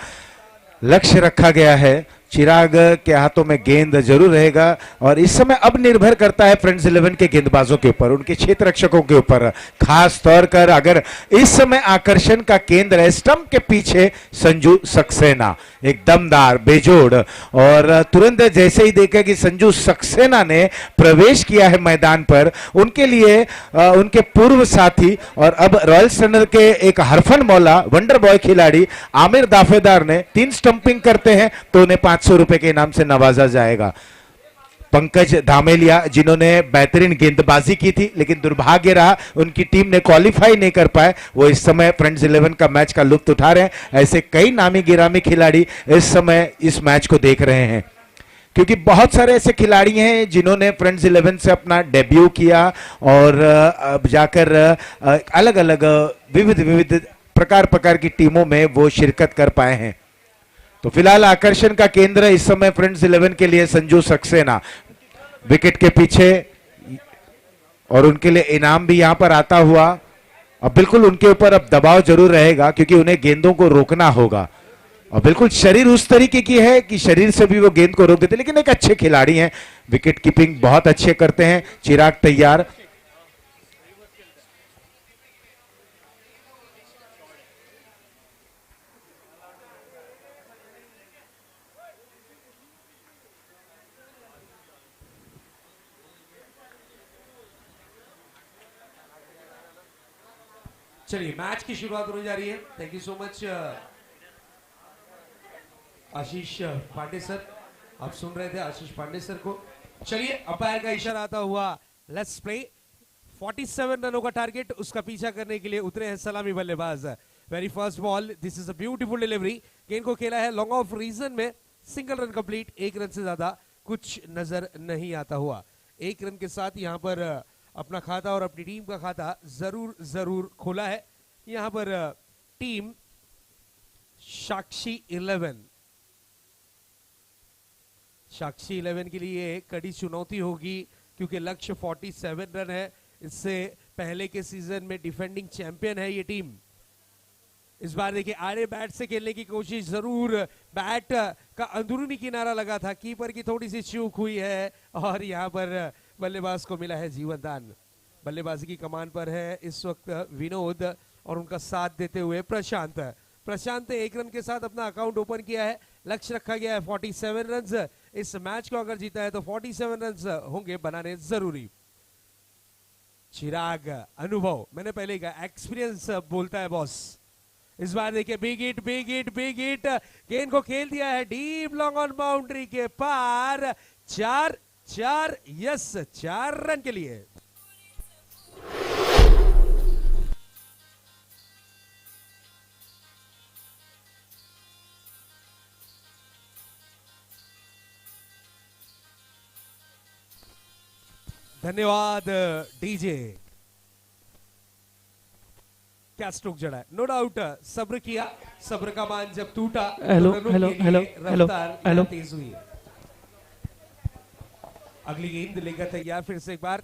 Speaker 2: लक्ष्य रखा गया है। चिराग के हाथों में गेंद जरूर रहेगा और इस समय अब निर्भर करता है फ्रेंड्स 11 के गेंदबाजों के ऊपर, उनके क्षेत्र रक्षकों के ऊपर, खास तौर कर अगर इस समय आकर्षण का केंद्र है स्टंप के पीछे संजू सक्सेना, एक दमदार बेजोड़, और तुरंत जैसे ही देखा कि संजू सक्सेना ने प्रवेश किया है मैदान पर, उनके लिए उनके पूर्व साथी और अब रॉयल स्टैंडर्ड के एक हरफन मौला वंडर बॉय खिलाड़ी आमिर दाफेदार ने 3 स्टंपिंग करते हैं तो उन्हें 500 रुपए के इनाम से नवाजा जाएगा। पंकज धामेलिया जिन्होंने बेहतरीन गेंदबाजी की थी लेकिन दुर्भाग्य रहा उनकी टीम ने क्वालिफाई नहीं कर पाए, वो इस समय फ्रेंड्स 11 का मैच का लुत्फ उठा रहे हैं। ऐसे कई नामी गिरामी खिलाड़ी इस समय इस मैच को देख रहे हैं क्योंकि बहुत सारे ऐसे खिलाड़ी हैं जिन्होंने फ्रेंड्स 11 से अपना डेब्यू किया और अब जाकर अलग अलग विविध विविध प्रकार की टीमों में वो शिरकत कर पाए हैं। तो फिलहाल आकर्षण का केंद्र इस समय फ्रेंड्स 11 के लिए संजू सक्सेना विकेट के पीछे, और उनके लिए इनाम भी यहां पर आता हुआ। अब बिल्कुल उनके ऊपर अब दबाव जरूर रहेगा क्योंकि उन्हें गेंदों को रोकना होगा और बिल्कुल शरीर उस तरीके की है कि शरीर से भी वो गेंद को रोक देते, लेकिन एक अच्छे खिलाड़ी हैं, विकेट कीपिंग बहुत अच्छे करते हैं। चिराग तैयार,
Speaker 1: चलिए मैच की शुरुआत होने जा रही है। Thank you so much Ashish Pandey sir, आप सुन रहे थे आशीष पांडे सर को। चलिए अंपायर का इशारा आता हुआ लेट्स प्ले। 47 रनों का टारगेट, उसका पीछा करने के लिए उतरे हैं सलामी बल्लेबाज। Very first ball, this is a beautiful delivery, गेंद को खेला है लॉन्ग ऑफ रीजन में, सिंगल रन कंप्लीट, 1 रन से ज्यादा कुछ नजर नहीं आता हुआ। 1 रन के साथ यहां पर अपना खाता और अपनी टीम का खाता जरूर खोला है। यहां पर टीम साक्षी 11 के लिए कड़ी चुनौती होगी क्योंकि लक्ष्य 47 रन है। इससे पहले के सीजन में डिफेंडिंग चैंपियन है ये टीम। इस बार देखिए आड़े बैट से खेलने की कोशिश, जरूर बैट का अंदरूनी किनारा लगा था, कीपर की थोड़ी सी चूक हुई है और यहां पर बल्लेबाज को मिला है जीवन दान। बल्लेबाजी की कमान पर है इस वक्त विनोद और उनका साथ देते हुए प्रशांत ने 1 रन के साथ अपना अकाउंट ओपन किया है। लक्ष्य रखा गया है 47 रन। इस मैच को अगर जीता है तो 47 रन होंगे बनाने जरूरी। चिराग अनुभव, मैंने पहले कहा एक्सपीरियंस बोलता है बॉस। इस बार देखिए बिग हिट, गेंद को खेल दिया है डीप लॉन्ग ऑन बाउंड्री के पार। 4 रन के लिए। धन्यवाद डीजे। क्या स्ट्रोक जड़ा है, नो डाउट सब्र किया, सब्र का मान जब टूटा रफ्तार तेज हुई। अगली गेंद लेकर तैयार फिर से एक बार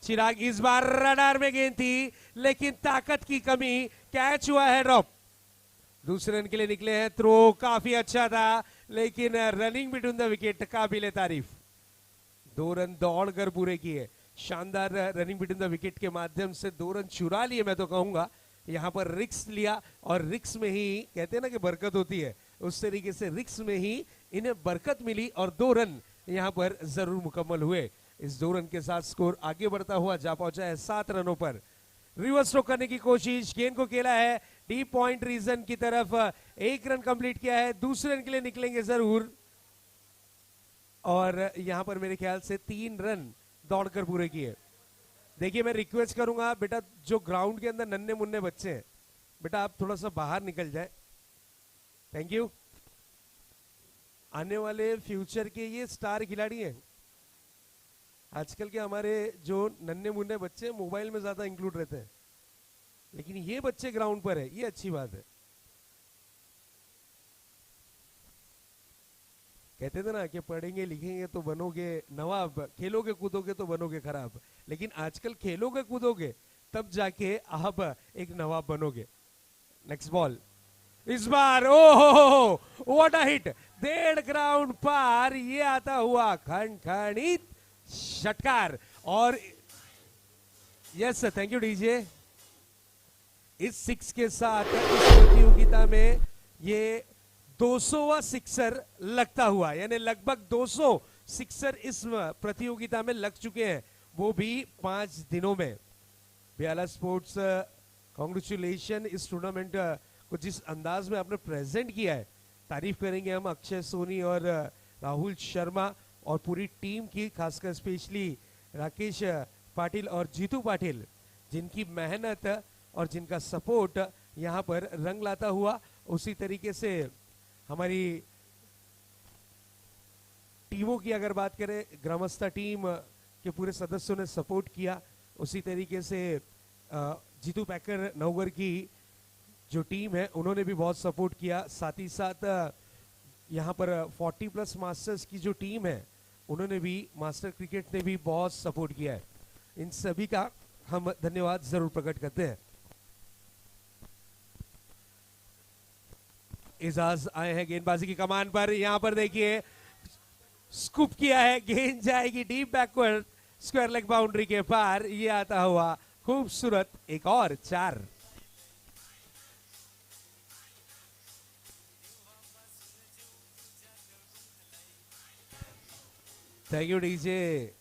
Speaker 1: चिराग। इस बार रडार में गेंद थी लेकिन ताकत की कमी, कैच हुआ है ड्रॉप। दूसरे रन के लिए निकले हैं, थ्रो काफी अच्छा था लेकिन रनिंग बिटवीन द विकेट काबिले तारीफ। 2 रन दौड़कर पूरे किए, शानदार रनिंग बिटवीन द विकेट के माध्यम से 2 रन चुरा लिए। मैं तो कहूंगा यहां पर रिक्स लिया और रिक्स में ही कहते हैं ना कि बरकत होती है, उस तरीके से रिक्स में ही इन्हें बरकत मिली और 2 रन यहां पर जरूर मुकम्मल हुए। इस 2 रन के साथ स्कोर आगे बढ़ता हुआ जा पहुंचा है 7 रनों पर। रिवर्स स्ट्रोक करने की कोशिश, गेंद को खेला है डीप पॉइंट रीजन की तरफ, 1 रन कंप्लीट किया है। दूसरे रन के लिए निकलेंगे जरूर और यहां पर मेरे ख्याल से 3 रन दौड़कर पूरे किए। देखिए मैं रिक्वेस्ट करूंगा बेटा, जो ग्राउंड के अंदर नन्हे मुन्ने बच्चे हैं, बेटा आप थोड़ा सा बाहर निकल जाए, थैंक यू। आने वाले फ्यूचर के ये स्टार खिलाड़ी हैं। आजकल के हमारे जो नन्हे मुन्ने बच्चे मोबाइल में ज्यादा इंक्लूड रहते हैं, लेकिन ये बच्चे ग्राउंड पर है, ये अच्छी बात है। कहते थे ना कि पढ़ेंगे लिखेंगे तो बनोगे नवाब, खेलोगे कूदोगे तो बनोगे खराब। लेकिन आजकल खेलोगे कूदोगे तब जाके आप एक नवाब बनोगे। नेक्स्ट बॉल, इस बार oh what a hit, 1.5 ground पार, ये आता हुआ खनखनित षटकार। और यस थैंक यू डीजे। इस सिक्स के साथ इस प्रतियोगिता में ये 200वां सिक्सर लगता हुआ, यानी लगभग 200 सिक्सर इस प्रतियोगिता में लग चुके हैं, वो भी 5 दिनों में। बेला स्पोर्ट्स कांग्रेचुलेशन, इस टूर्नामेंट को जिस अंदाज में आपने प्रेजेंट किया है, तारीफ करेंगे हम अक्षय सोनी और राहुल शर्मा और पूरी टीम की, खासकर स्पेशली राकेश पाटिल और जीतू पाटिल, जिनकी मेहनत और जिनका सपोर्ट यहाँ पर रंग लाता हुआ। उसी तरीके से हमारी टीमों की अगर बात करें, ग्रामस्था टीम के पूरे सदस्यों ने सपोर्ट किया। उसी तरीके से जीतू पैकर नवगर की जो टीम है उन्होंने भी बहुत सपोर्ट किया। साथ ही साथ यहाँ पर 40+ मास्टर्स की जो टीम है उन्होंने भी, मास्टर क्रिकेट ने भी बहुत सपोर्ट किया है। इन सभी का हम धन्यवाद जरूर प्रकट करते हैं। एजाज आए हैं गेंदबाजी की कमान पर, यहां पर देखिए स्कूप किया है, गेंद जाएगी deep backward square leg boundary के पार, ये आता हुआ खूबसूरत एक और 4। Thank you DJ.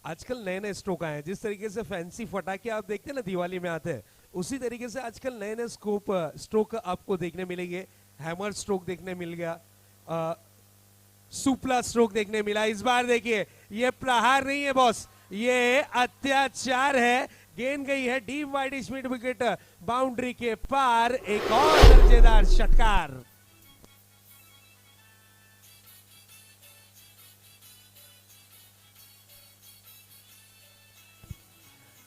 Speaker 1: आजकल नए नए स्ट्रोक आए हैं, जिस तरीके से फैंसी फटाके आप देखते हैं ना दिवाली में आते हैं, उसी तरीके से आजकल नए नए स्ट्रोक आपको देखने मिलेंगे। हैमर स्ट्रोक देखने मिल गया, सुपला स्ट्रोक देखने मिला। इस बार देखिए ये प्रहार नहीं है बॉस, ये अत्याचार है। गेंद गई है deep wide mid wicket boundary के पार, एक और दर्जेदार षटकार।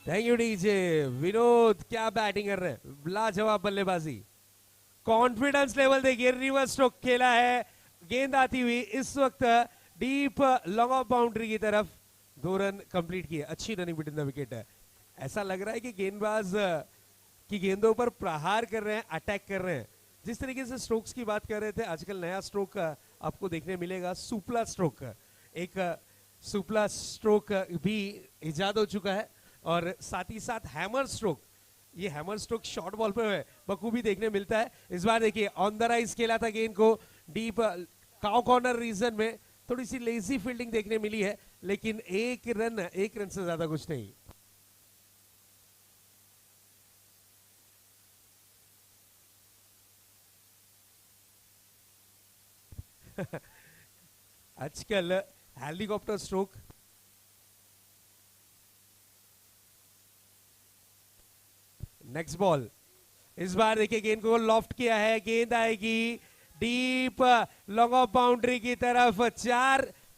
Speaker 1: Thank you DJ. विनोद क्या बैटिंग कर रहे हैं, लाजवाब बल्लेबाजी। कॉन्फिडेंस लेवल देखिए, रिवर्स स्ट्रोक खेला है, गेंद आती हुई इस वक्त डीप लॉन्ग ऑफ बाउंड्री की तरफ, 2 रन कंप्लीट किए। अच्छी रनिंग बिटवीन द विकेट है। ऐसा लग रहा है कि गेंदबाज की गेंदों पर प्रहार कर रहे हैं, अटैक कर रहे हैं। जिस तरीके से स्ट्रोक्स की बात कर रहे थे, आजकल नया स्ट्रोक आपको देखने मिलेगा, सुपला स्ट्रोक। एक सुपला स्ट्रोक भी इजाद हो चुका है और साथ ही साथ हैमर स्ट्रोक, ये हैमर स्ट्रोक शॉर्ट बॉल पे बखूबी देखने मिलता है। इस बार देखिए ऑन द राइज खेला था गेंद को डीप काउ कॉर्नर रीजन में, थोड़ी सी लेजी फील्डिंग देखने मिली है, लेकिन एक रन से ज्यादा कुछ नहीं। आजकल हेलीकॉप्टर स्ट्रोक, नेक्स्ट बॉल। इस बार देखिए गेंद को लॉफ्ट किया है, गेंद आएगी डीप लॉन्ग ऑफ बाउंड्री की तरफ,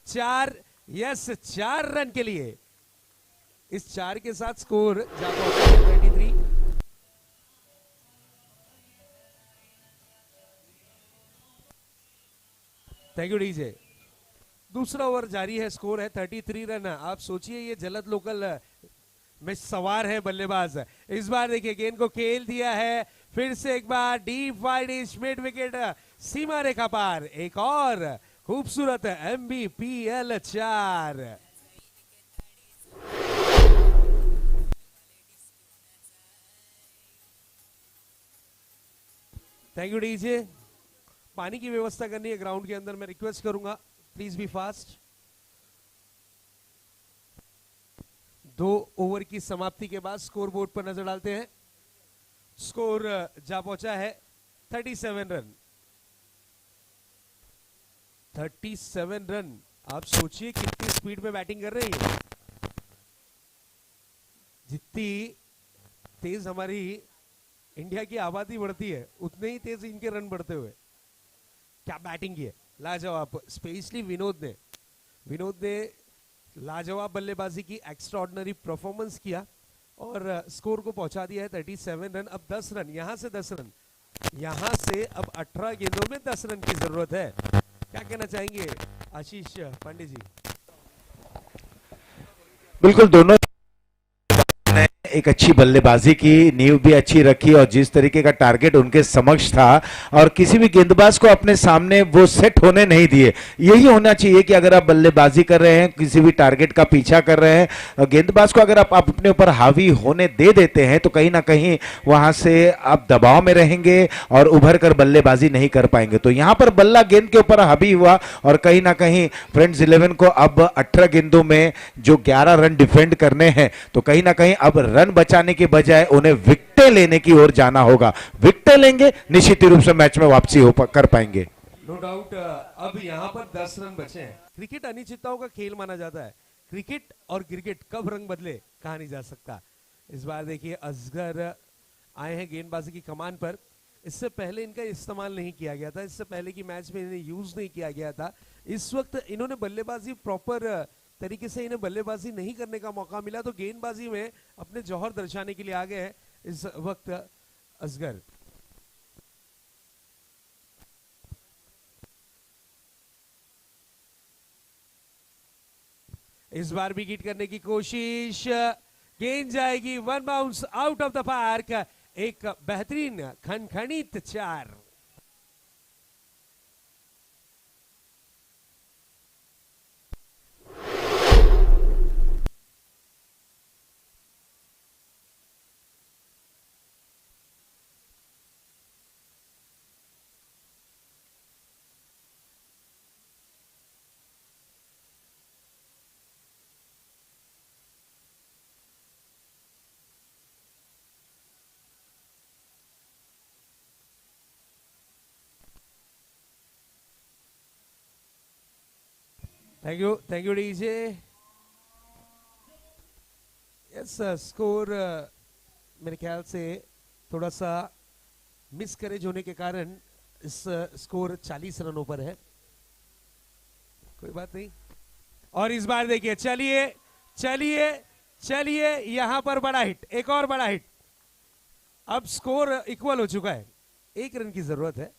Speaker 1: 4 यस 4 रन के लिए। इस 4 के साथ स्कोर जाता है 33। Thank you DJ. दूसरा ओवर जारी है, स्कोर है 33 रन। आप सोचिए ये जलद लोकल में सवार है बल्लेबाज। इस बार देखिए गेंद को खेल दिया है, फिर से एक बार डीप वाइड मिड विकेट सीमा रेखा पार, एक और खूबसूरत MBPL 4। Thank you DJ. पानी की व्यवस्था करनी है ग्राउंड के अंदर, मैं रिक्वेस्ट करूंगा प्लीज बी फास्ट। 2 ओवर की समाप्ति के बाद स्कोर बोर्ड पर नजर डालते हैं। स्कोर जा पहुंचा है 37 रन। 37 रन, आप सोचिए कितनी स्पीड में बैटिंग कर रहे हैं। जितनी तेज हमारी इंडिया की आबादी बढ़ती है, उतने ही तेज इनके रन बढ़ते हुए। क्या बैटिंग की है, लाजवाब। स्पेशली विनोद ने लाजवाब बल्लेबाजी की, एक्स्ट्राऑर्डिनरी परफॉर्मेंस किया और स्कोर को पहुंचा दिया है 37 रन। अब 10 रन, यहां से 10 रन, यहां से अब 18 गेंदों में 10 रन की जरूरत है। क्या कहना चाहेंगे आशीष पांडे जी?
Speaker 2: बिल्कुल, दोनों ने एक अच्छी बल्लेबाजी की नींव भी अच्छी रखी और जिस तरीके का टारगेट उनके समक्ष था और किसी भी गेंदबाज को अपने सामने वो सेट होने नहीं दिए। यही होना चाहिए कि अगर आप बल्लेबाजी कर रहे हैं, किसी भी टारगेट का पीछा कर रहे हैं, गेंदबाज को अगर आप अपने ऊपर हावी होने दे देते हैं तो कहीं ना कहीं वहां से आप दबाव में रहेंगे और उभर कर बल्लेबाजी नहीं कर पाएंगे। तो यहां पर बल्ला गेंद के ऊपर हावी हुआ और कहीं ना कहीं फ्रेंड्स 11 को अब 18 गेंदों में जो 11 रन डिफेंड करने हैं तो कहीं ना कहीं अब रन बचाने के बजाय उन्हें विकेटें लेने की ओर जाना होगा। विकेटें लेंगे निश्चित रूप से मैच में वापसी कर पाएंगे।
Speaker 1: नो डाउट अब यहाँ पर 10 रन बचे हैं। क्रिकेट अनिश्चितताओं का खेल माना जाता है। क्रिकेट और क्रिकेट कब रंग बदले कहा नहीं जा सकता। इस बार देखिए असगर आए हैं गेंदबाजी की कमान पर। इससे पहले इनका इस्तेमाल नहीं किया गया था, इससे पहले की मैच में इन्हें यूज नहीं किया गया था। इस वक्त इन्होंने बल्लेबाजी प्रॉपर तरीके से इन्हें बल्लेबाजी नहीं करने का मौका मिला तो गेंदबाजी में अपने जौहर दर्शाने के लिए आ गए हैं इस वक्त असगर। इस बार भी हिट करने की कोशिश, गेंद जाएगी one bounce out of the park. एक बेहतरीन खनखनित 4। Thank you DJ. Yes score मेरे ख्याल से थोड़ा सा मिसकैरेज होने के कारण इस स्कोर 40 रनों पर है। कोई बात नहीं। और इस बार देखिए, चलिए चलिए चलिए, यहां पर बड़ा हिट, एक और बड़ा हिट। अब स्कोर इक्वल हो चुका है, 1 रन की जरूरत है।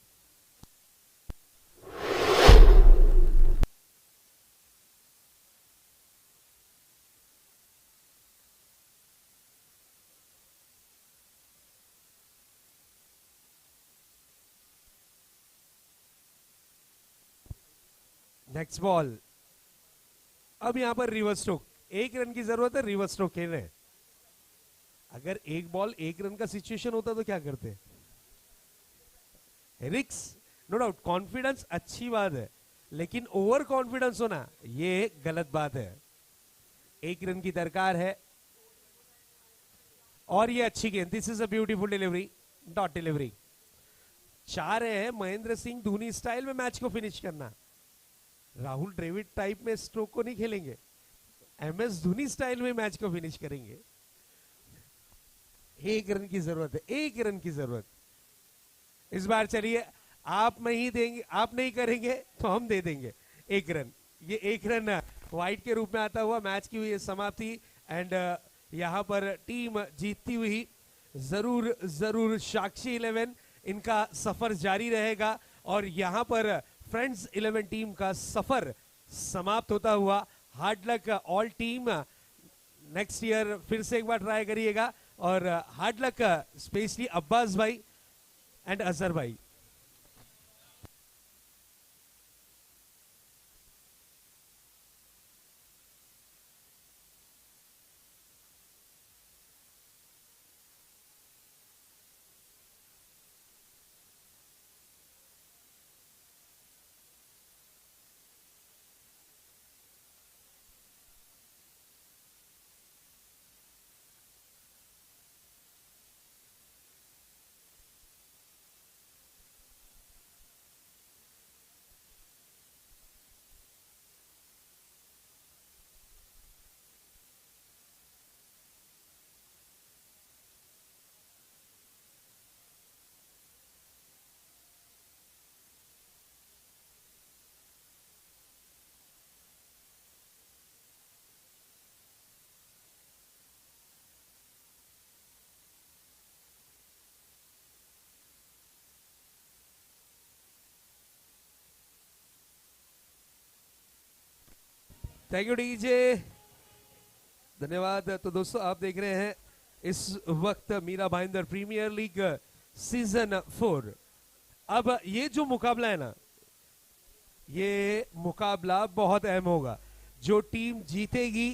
Speaker 1: Next ball. अब यहां पर रिवर्स स्ट्रोक, 1 रन की जरूरत है, रिवर्स स्ट्रोक खेल रहे हैं। अगर एक बॉल 1 रन का सिचुएशन होता तो क्या करते? रिक्स, नो डाउट, कॉन्फिडेंस अच्छी बात है लेकिन ओवर कॉन्फिडेंस होना ये गलत बात है। 1 रन की दरकार है और ये अच्छी गेंद, this is a beautiful delivery, dot delivery. चाह रहे हैं महेंद्र सिंह धोनी स्टाइल में मैच को फिनिश करना। राहुल द्रविड़ टाइप में स्ट्रोक को नहीं खेलेंगे, एमएस धोनी स्टाइल में मैच को फिनिश करेंगे। 1 रन की जरूरत है, 1 रन की जरूरत। इस बार चलिए, आप नहीं देंगे, आप नहीं करेंगे तो हम दे देंगे 1 रन। ये 1 रन वाइट के रूप में आता हुआ मैच की हुई है समाप्ति। एंड यहां पर टीम जीतती हुई जरूर जरूर साक्षी 11 इनका सफर जारी रहेगा और यहां पर फ्रेंड्स 11 टीम का सफर समाप्त होता हुआ। Hard luck all team, next year फिर से एक बार ट्राई करिएगा और हार्ड लक स्पेशली अब्बास भाई एंड अजहर भाई। थैंक यू डीजे, धन्यवाद। तो दोस्तों आप देख रहे हैं इस वक्त Mira Bhayandar premier league season 4। अब ये जो मुकाबला है ना, ये मुकाबला बहुत अहम होगा। जो टीम जीतेगी